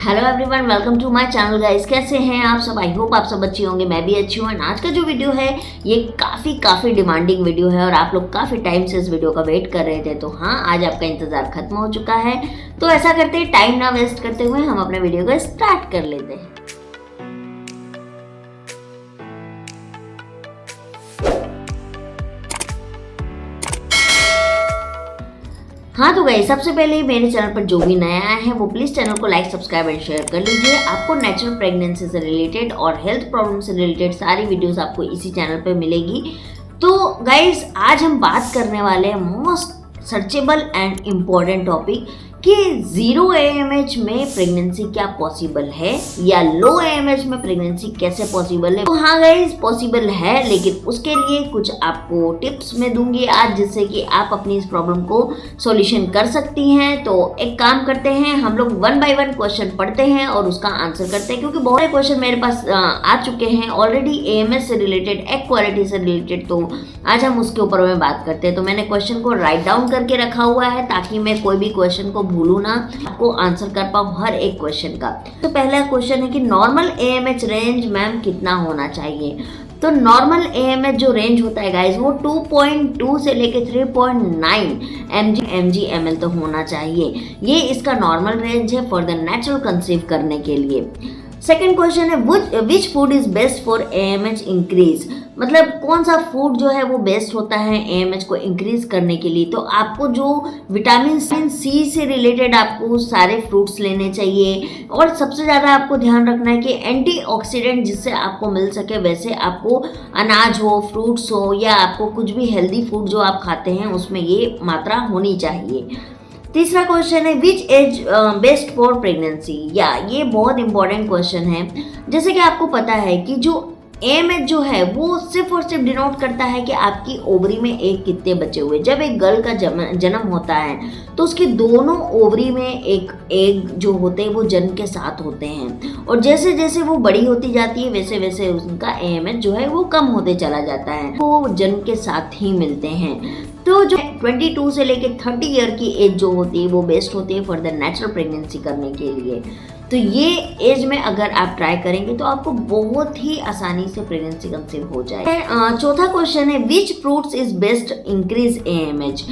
Hello everyone, welcome to my channel guys. कैसे हैं आप सब? आई होप आप सब अच्छी होंगे। मैं भी अच्छी हूँ। आज का जो वीडियो है ये काफ़ी डिमांडिंग वीडियो है और आप लोग काफ़ी टाइम से इस वीडियो का वेट कर रहे थे। तो हाँ, आज आपका इंतज़ार खत्म हो चुका है। तो ऐसा करते हैं, टाइम ना वेस्ट करते हुए हम अपने वीडियो को स्टार्ट कर लेते हैं। हाँ तो गाइस, सबसे पहले मेरे चैनल पर जो भी नया आया है वो प्लीज़ चैनल को लाइक, सब्सक्राइब एंड शेयर कर लीजिए। आपको नेचुरल प्रेगनेंसी से रिलेटेड और हेल्थ प्रॉब्लम से रिलेटेड सारी वीडियोस आपको इसी चैनल पर मिलेगी। तो गाइस, आज हम बात करने वाले हैं most searchable and important topic कि 0 AMH में प्रेगनेंसी क्या पॉसिबल है या लो AMH में प्रेगनेंसी कैसे पॉसिबल है। तो हाँ गाइस, पॉसिबल है, लेकिन उसके लिए कुछ आपको टिप्स मैं दूंगी आज, जिससे कि आप अपनी इस प्रॉब्लम को सॉल्यूशन कर सकती हैं। तो एक काम करते हैं, हम लोग 1 बाय 1 क्वेश्चन पढ़ते हैं और उसका आंसर करते हैं, क्योंकि बहुत सारे क्वेश्चन मेरे पास आ चुके हैं ऑलरेडी AMH से रिलेटेड, एग क्वालिटी से रिलेटेड। तो आज हम उसके ऊपर में बात करते हैं। तो मैंने क्वेश्चन को राइट डाउन करके रखा हुआ है ताकि मैं कोई भी क्वेश्चन को भूलूं ना, आपको आंसर कर पाऊं हर एक क्वेश्चन का। तो पहला क्वेश्चन है कि नॉर्मल AMH रेंज मैम कितना होना चाहिए। तो नॉर्मल AMH जो रेंज होता है गाइस, वो 2.2 से लेके 3.9 mg/ml तो होना चाहिए। ये इसका नॉर्मल रेंज है फॉर द नेचुरल कंसीव करने के लिए। सेकेंड क्वेश्चन है which food is best for AMH increase. मतलब कौन सा फूड जो है वो बेस्ट होता है AMH को इंक्रीज करने के लिए। तो आपको जो विटामिन C से रिलेटेड आपको सारे फ्रूट्स लेने चाहिए, और सबसे ज़्यादा आपको ध्यान रखना है कि एंटीऑक्सीडेंट जिससे आपको मिल सके वैसे आपको अनाज हो, फ्रूट्स हो, या आपको कुछ भी हेल्दी फूड जो आप खाते हैं उसमें ये मात्रा होनी चाहिए। तीसरा क्वेश्चन है विच एज बेस्ट फॉर प्रेगनेंसी। या ये बहुत इंपॉर्टेंट क्वेश्चन है। जैसे कि आपको पता है कि जो AMH जो है वो सिर्फ और सिर्फ डिनोट करता है कि आपकी ओवरी में एग कितने बचे हुए। जब एक गर्ल का जन्म होता है तो उसके दोनों ओवरी में एक एग जो होते हैं वो जन्म के साथ होते हैं, और जैसे जैसे वो बड़ी होती जाती है वैसे वैसे उनका AMH जो है वो कम होते चला जाता है, वो जन्म के साथ ही मिलते हैं। तो जो 22 से लेके 30 ईयर की एज जो होती है वो बेस्ट होती है फॉर द नेचुरल प्रेगनेंसी करने के लिए। तो ये एज में अगर आप ट्राई करेंगे तो आपको बहुत ही आसानी से प्रेगनेंसी कंसीव हो जाए। चौथा क्वेश्चन है which fruits is best increase AMH।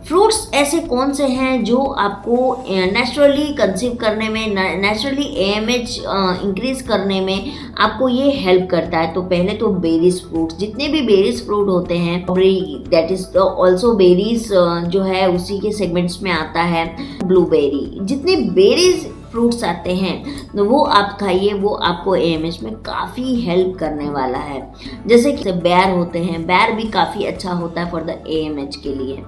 Fruits ऐसे कौन से हैं जो आपको नेचुरली कंसीव करने में, नेचुरली AMH इंक्रीज करने में आपको ये हेल्प करता है। तो पहले तो बेरीज फ्रूट्स, जितने भी बेरीज फ्रूट होते हैं, दैट इज ऑल्सो बेरीज जो है उसी के सेगमेंट्स में आता है। ब्लूबेरी, जितने बेरीज फ्रूट्स आते हैं तो वो आप खाइए, वो आपको AMH में काफ़ी हेल्प करने वाला है। जैसे कि बैर होते हैं, बैर भी काफ़ी अच्छा होता है फॉर द AMH के लिए।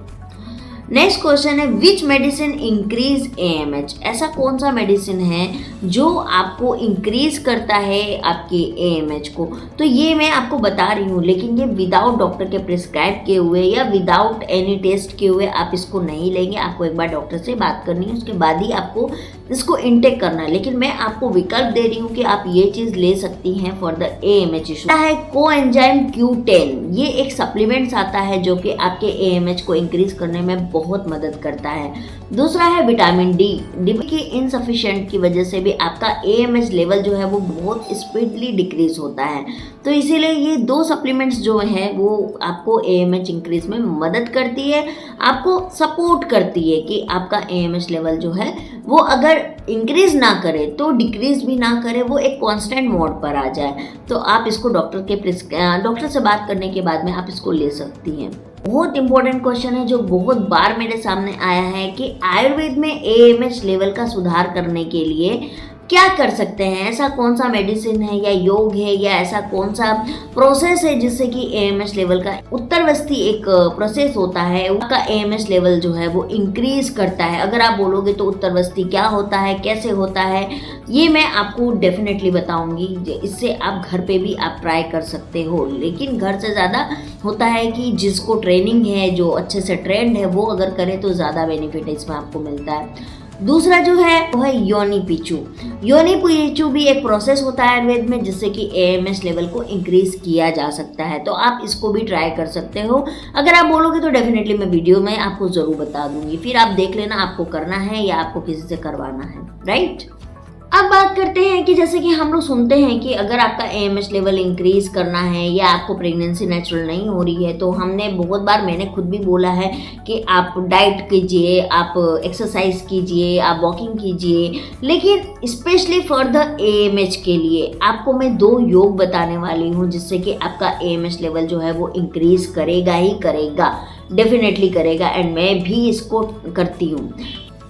नेक्स्ट क्वेश्चन है विच मेडिसिन इंक्रीज AMH। ऐसा कौन सा मेडिसिन है जो आपको इंक्रीज करता है आपके AMH को। तो ये मैं आपको बता रही हूँ, लेकिन ये विदाउट डॉक्टर के प्रिस्क्राइब किए हुए या विदाउट एनी टेस्ट किए हुए आप इसको नहीं लेंगे। आपको एक बार डॉक्टर से बात करनी है, उसके बाद ही आपको इसको इनटेक करना है। लेकिन मैं आपको विकल्प दे रही हूँ कि आप ये चीज़ ले सकती हैं फॉर द AMH इशू। है कोएंजाइम Q10, ये एक सप्लीमेंट्स आता है जो कि आपके AMH को इंक्रीज करने में बहुत मदद करता है। दूसरा है विटामिन डी की इनसफिशिएंट की वजह से भी आपका AMH लेवल जो है वो बहुत स्पीडली डिक्रीज होता है। तो इसीलिए ये 2 सप्लीमेंट्स जो है वो आपको AMH इंक्रीज में मदद करती है, आपको सपोर्ट करती है कि आपका AMH लेवल जो है वो अगर इंक्रीज ना करे तो डिक्रीज भी ना करे, वो एक कांस्टेंट मोड पर आ जाए। तो आप इसको डॉक्टर से बात करने के बाद में आप इसको ले सकती हैं। बहुत इंपॉर्टेंट क्वेश्चन है जो बहुत बार मेरे सामने आया है कि आयुर्वेद में AMH लेवल का सुधार करने के लिए क्या कर सकते हैं। ऐसा कौन सा मेडिसिन है या योग है या ऐसा कौन सा प्रोसेस है जिससे कि AMH लेवल का, उत्तरवस्थी एक प्रोसेस होता है, उसका AMH लेवल जो है वो इंक्रीज करता है। अगर आप बोलोगे तो उत्तरवस्थी क्या होता है, कैसे होता है, ये मैं आपको डेफिनेटली बताऊंगी। इससे आप घर पे भी आप ट्राई कर सकते हो, लेकिन घर से ज़्यादा होता है कि जिसको ट्रेनिंग है, जो अच्छे से ट्रेंड है, वो अगर करे तो ज़्यादा बेनिफिट इसमें आपको मिलता है। दूसरा जो है वो है योनि पीचू। योनि पीचू भी एक प्रोसेस होता है आयुर्वेद में जिससे कि AMH लेवल को इंक्रीज किया जा सकता है। तो आप इसको भी ट्राई कर सकते हो। अगर आप बोलोगे तो डेफिनेटली मैं वीडियो में आपको ज़रूर बता दूंगी, फिर आप देख लेना आपको करना है या आपको किसी से करवाना है, राइट। अब बात करते हैं कि जैसे कि हम लोग सुनते हैं कि अगर आपका एएमएच लेवल इंक्रीज करना है या आपको प्रेगनेंसी नेचुरल नहीं हो रही है, तो हमने बहुत बार, मैंने खुद भी बोला है कि आप डाइट कीजिए, आप एक्सरसाइज कीजिए, आप वॉकिंग कीजिए, लेकिन स्पेशली फॉर द एएमएच के लिए आपको मैं 2 योग बताने वाली हूँ जिससे कि आपका एएमएच लेवल जो है वो इंक्रीज करेगा ही करेगा, डेफिनेटली करेगा, एंड मैं भी इसको करती हूँ।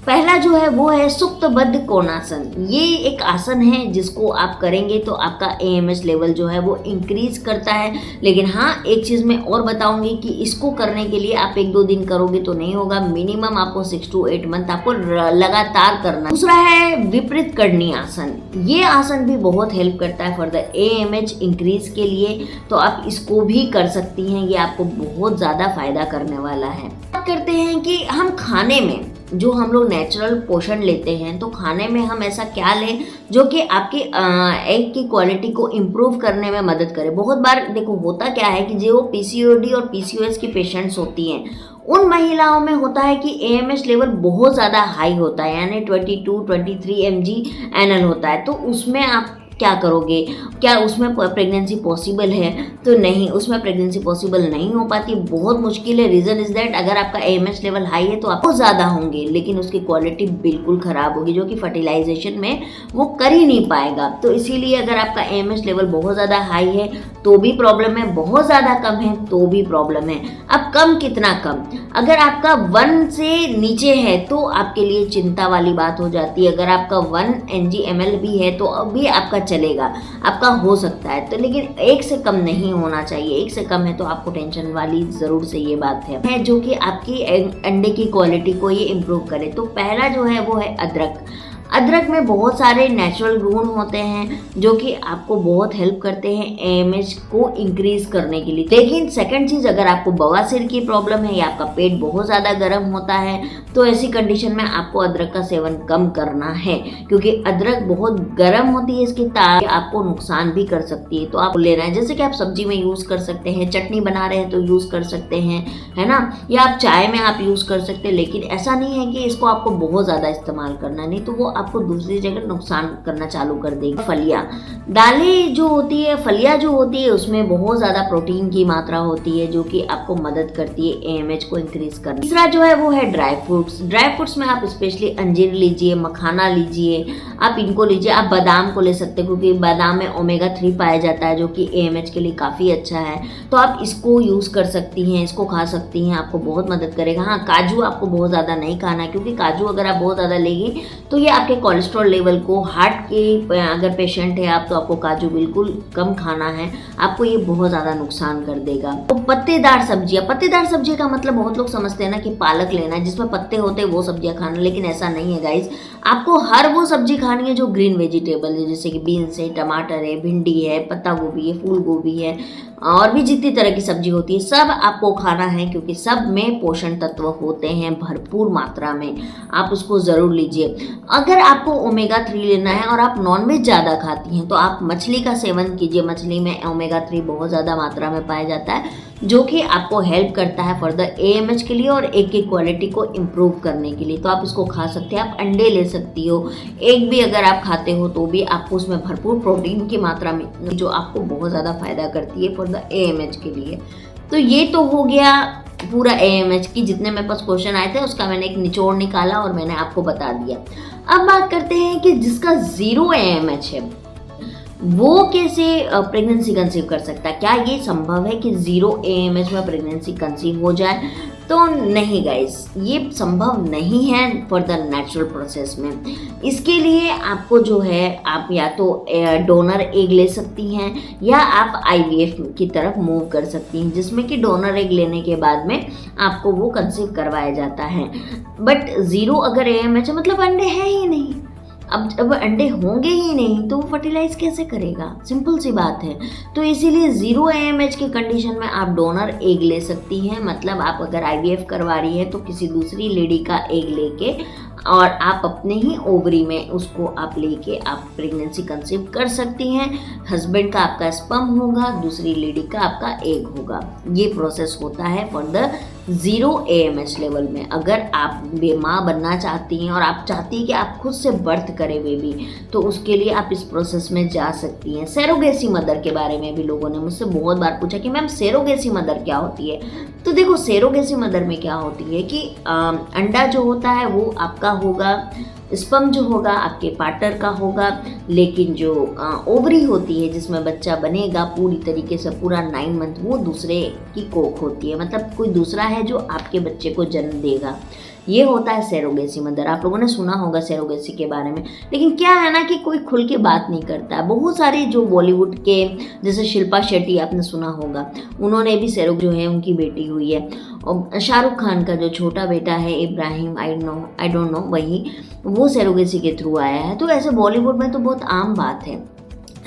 पहला जो है वो है सुप्तबद्ध कोणासन। ये एक आसन है जिसको आप करेंगे तो आपका एएमएच लेवल जो है वो इंक्रीज करता है। लेकिन हाँ, एक चीज़ मैं और बताऊंगी कि इसको करने के लिए आप 1-2 दिन करोगे तो नहीं होगा, मिनिमम आपको 6 to 8 मंथ आपको लगातार करना। दूसरा है विपरीत करणी आसन। ये आसन भी बहुत हेल्प करता है फॉर द एएमएच इंक्रीज के लिए, तो आप इसको भी कर सकती हैं। ये आपको बहुत ज़्यादा फायदा करने वाला है। बात करते हैं कि हम खाने में जो हम लोग नेचुरल पोषण लेते हैं, तो खाने में हम ऐसा क्या लें जो कि आपकी एग की क्वालिटी को इम्प्रूव करने में मदद करे। बहुत बार देखो होता क्या है कि जो पीसीओडी और पीसीओएस की पेशेंट्स होती हैं, उन महिलाओं में होता है कि एएमएच लेवल बहुत ज़्यादा हाई होता है, यानी 22-23 mg एनएल होता है। तो उसमें आप क्या करोगे? क्या उसमें प्रेगनेंसी पॉसिबल है? तो नहीं, उसमें प्रेगनेंसी पॉसिबल नहीं हो पाती, बहुत मुश्किल है। रीज़न इज़ दैट अगर आपका एएमएच लेवल हाई है तो आपको ज़्यादा होंगे, लेकिन उसकी क्वालिटी बिल्कुल ख़राब होगी, जो कि फर्टिलाइजेशन में वो कर ही नहीं पाएगा। तो इसीलिए अगर आपका एएमएच लेवल बहुत ज़्यादा हाई है तो भी प्रॉब्लम है, बहुत ज़्यादा कम है तो भी प्रॉब्लम है। अब कम कितना कम? अगर आपका 1 से नीचे है तो आपके लिए चिंता वाली बात हो जाती है। अगर आपका 1 mg/ml भी है तो अभी आपका चलेगा, आपका हो सकता है, तो लेकिन 1 से कम नहीं होना चाहिए। 1 से कम है तो आपको टेंशन वाली जरूर से ये बात है जो कि आपकी अंडे की क्वालिटी को ये इम्प्रूव करे। तो पहला जो है वो है अदरक। अदरक में बहुत सारे नेचुरल गुण होते हैं जो कि आपको बहुत हेल्प करते हैं एएमएच को इंक्रीज करने के लिए। लेकिन सेकंड चीज़, अगर आपको बवासीर की प्रॉब्लम है या आपका पेट बहुत ज़्यादा गर्म होता है, तो ऐसी कंडीशन में आपको अदरक का सेवन कम करना है, क्योंकि अदरक बहुत गर्म होती है, इसकी ताकत आपको नुकसान भी कर सकती है। तो आप लेना है, जैसे कि आप सब्जी में यूज़ कर सकते हैं, चटनी बना रहे हैं तो यूज़ कर सकते हैं, है ना, या आप चाय में आप यूज़ कर सकते हैं। लेकिन ऐसा नहीं है कि इसको आपको बहुत ज़्यादा इस्तेमाल करना, नहीं तो वो आपको दूसरी जगह नुकसान करना चालू कर देगी। फलियां, दालें जो होती है, फलियां जो होती है, उसमें बहुत ज़्यादा प्रोटीन की मात्रा होती है जो कि आपको मदद करती है एएमएच को इंक्रीज करने। तीसरा जो है वो है ड्राई फ्रूट्स। ड्राई फ्रूट्स में आप स्पेशली अंजीर लीजिए, मखाना लीजिए, आप इनको लीजिए। आप बादाम को ले सकते हैं क्योंकि बादाम में ओमेगा 3 पाया जाता है जो कि एएमएच के लिए काफ़ी अच्छा है, तो आप इसको यूज़ कर सकती हैं, इसको खा सकती हैं, आपको बहुत मदद करेगा। हाँ, काजू आपको बहुत ज़्यादा नहीं खाना है, क्योंकि काजू अगर आप बहुत ज़्यादा लेंगे तो ये आपके कोलेस्ट्रॉल लेवल को, हार्ट के अगर पेशेंट है आप, तो आपको काजू बिल्कुल कम खाना है, आपको ये बहुत ज़्यादा नुकसान कर देगा। तो पत्तेदार सब्जियां, पत्तेदार सब्जी का मतलब बहुत लोग समझते हैं ना कि पालक लेना है जिसमें पत्ते होते हैं वो सब्जियां खाना, लेकिन ऐसा नहीं है गाइज। आपको हर वो सब्जी खानी है जो ग्रीन वेजिटेबल है, जैसे कि बीन्स है, टमाटर है, भिंडी है, पत्ता गोभी है, फूल गोभी है, और भी जितनी तरह की सब्जी होती है सब आपको खाना है, क्योंकि सब में पोषण तत्व होते हैं भरपूर मात्रा में, आप उसको ज़रूर लीजिए। अगर आपको ओमेगा 3 लेना है और आप नॉनवेज ज़्यादा खाती हैं तो आप मछली का सेवन कीजिए। मछली में ओमेगा 3 बहुत ज़्यादा मात्रा में पाया जाता है जो कि आपको हेल्प करता है फॉर द एएमएच के लिए और एग की क्वालिटी को इम्प्रूव करने के लिए, तो आप इसको खा सकते हैं। आप अंडे ले सकती हो, एग भी अगर आप खाते हो तो भी आपको उसमें भरपूर प्रोटीन की मात्रा में जो आपको बहुत ज़्यादा फायदा करती है फॉर द एएमएच के लिए। तो ये तो हो गया पूरा एएमएच की, जितने मेरे पास क्वेश्चन आए थे उसका मैंने एक निचोड़ निकाला और मैंने आपको बता दिया। अब बात करते हैं कि जिसका 0 एएमएच है वो कैसे प्रेगनेंसी कंसीव कर सकता है। क्या ये संभव है कि 0 एएमएच में प्रेगनेंसी कंसीव हो जाए? तो नहीं गाइस, ये संभव नहीं है फॉर द नेचुरल प्रोसेस में। इसके लिए आपको जो है, आप या तो डोनर एग ले सकती हैं या आप आईवीएफ की तरफ मूव कर सकती हैं, जिसमें कि डोनर एग लेने के बाद में आपको वो कंसीव करवाया जाता है। बट 0 अगर एएमएच है मतलब अंडे हैं ही नहीं। अब जब अंडे होंगे ही नहीं तो वो फर्टिलाइज कैसे करेगा? सिंपल सी बात है। तो इसीलिए 0 एएमएच की कंडीशन में आप डोनर एग ले सकती हैं, मतलब आप अगर आईवीएफ करवा रही है तो किसी दूसरी लेडी का एग लेके और आप अपने ही ओवरी में उसको आप लेके आप प्रेगनेंसी कंसीव कर सकती हैं। हस्बैंड का आपका स्पर्म होगा, दूसरी लेडी का आपका एग होगा। ये प्रोसेस होता है फॉर द 0 AMH लेवल में। अगर आप माँ बनना चाहती हैं और आप चाहती हैं कि आप खुद से बर्थ करें बेबी, तो उसके लिए आप इस प्रोसेस में जा सकती हैं। सैरोगेसी मदर के बारे में भी लोगों ने मुझसे बहुत बार पूछा कि मैम सैरोगेसी मदर क्या होती है। तो देखो सैरोगेसी मदर में क्या होती है कि अंडा जो होता है वो आपका होगा, स्पर्म जो होगा आपके पार्टनर का होगा, लेकिन जो ओवरी होती है जिसमें बच्चा बनेगा पूरी तरीके से पूरा 9 मंथ, वो दूसरे की कोख होती है, मतलब कोई दूसरा है जो आपके बच्चे को जन्म देगा। ये होता है सैरोगेसी मदर। आप लोगों ने सुना होगा सैरोगेसी के बारे में, लेकिन क्या है ना कि कोई खुल के बात नहीं करता है। बहुत सारे जो बॉलीवुड के, जैसे शिल्पा शेट्टी आपने सुना होगा, उन्होंने भी सैरो जो है उनकी बेटी हुई है। और शाहरुख खान का जो छोटा बेटा है इब्राहिम, आई डोंट नो, वही वो सैरोगेसी के थ्रू आया है। तो ऐसे बॉलीवुड में तो बहुत आम बात है,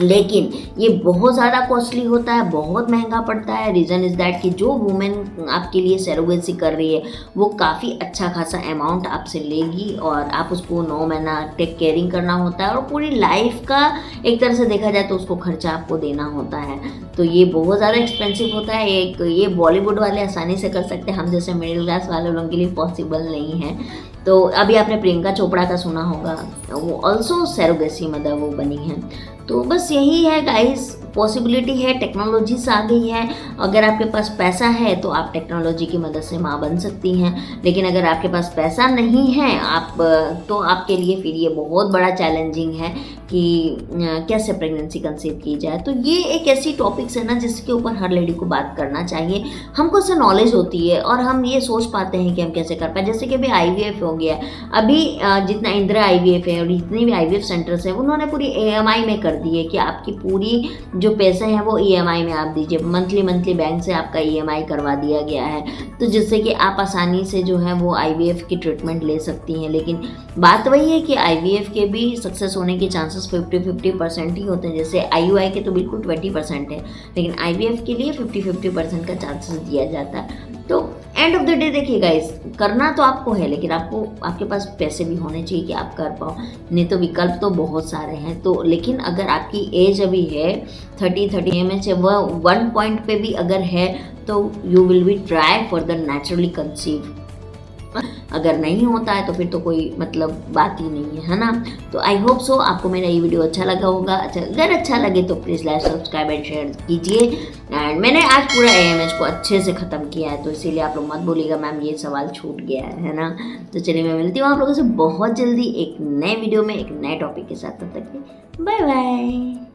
लेकिन ये बहुत ज़्यादा कॉस्टली होता है, बहुत महंगा पड़ता है। रीज़न इज़ दैट कि जो वुमेन आपके लिए सैरोगेसी कर रही है वो काफ़ी अच्छा खासा अमाउंट आपसे लेगी और आप उसको 9 महीना टेक केयरिंग करना होता है और पूरी लाइफ का एक तरह से देखा जाए तो उसको खर्चा आपको देना होता है। तो ये बहुत ज़्यादा एक्सपेंसिव होता है। एक ये बॉलीवुड वाले आसानी से कर सकते हैं, हम जैसे मिडिल क्लास वाले लोगों के लिए पॉसिबल नहीं है। तो अभी आपने प्रियंका चोपड़ा का सुना होगा, वो ऑल्सो सैरोगेसी मदर वो बनी है। तो बस यही है गाइस, पॉसिबिलिटी है, टेक्नोलॉजीज आ गई है। अगर आपके पास पैसा है तो आप टेक्नोलॉजी की मदद से माँ बन सकती हैं, लेकिन अगर आपके पास पैसा नहीं है तो आपके लिए फिर ये बहुत बड़ा चैलेंजिंग है कि कैसे प्रेगनेंसी कंसीव की जाए। तो ये एक ऐसी टॉपिक्स है ना जिसके ऊपर हर लेडी को बात करना चाहिए। हमको उससे नॉलेज होती है और हम ये सोच पाते हैं कि हम कैसे कर पाए। जैसे कि अभी IVF हो गया, अभी जितना इंदिरा IVF है और जितने भी IVF सेंटर्स हैं उन्होंने पूरी EMI में कर दी है कि आपकी पूरी जो पैसे हैं वो EMI में आप दीजिए। मंथली बैंक से आपका EMI करवा दिया गया है, तो जिससे कि आप आसानी से जो है वो IVF की ट्रीटमेंट ले सकती हैं। लेकिन बात वही है कि IVF के भी सक्सेस होने के चांसेस 50-50% ही होते हैं। जैसे IUI के तो बिल्कुल 20% है, लेकिन IVF के लिए 50-50% का चांसेस दिया जाता है। तो एंड ऑफ द डे देखिए गाइस, करना तो आपको है, लेकिन आपके पास पैसे भी होने चाहिए कि आप कर पाओ, नहीं तो विकल्प तो बहुत सारे हैं। तो लेकिन अगर आपकी एज अभी है 30 एमएच है, वह 1 पॉइंट पे भी अगर है तो you will be try for the naturally conceive. अगर नहीं होता है तो फिर तो कोई मतलब बात ही नहीं है ना। तो आई होप सो आपको मेरा ये वीडियो अच्छा लगा होगा। अगर अच्छा लगे तो please like, subscribe and share कीजिए। एंड मैंने आज पूरा AMH को अच्छे से ख़त्म किया है, तो इसीलिए आप लोग मत बोलिएगा मैम ये सवाल छूट गया है ना। तो चलिए मैं मिलती हूँ आप लोगों से बहुत जल्दी एक नए वीडियो में एक नए टॉपिक के साथ। तब तक बाय बाय।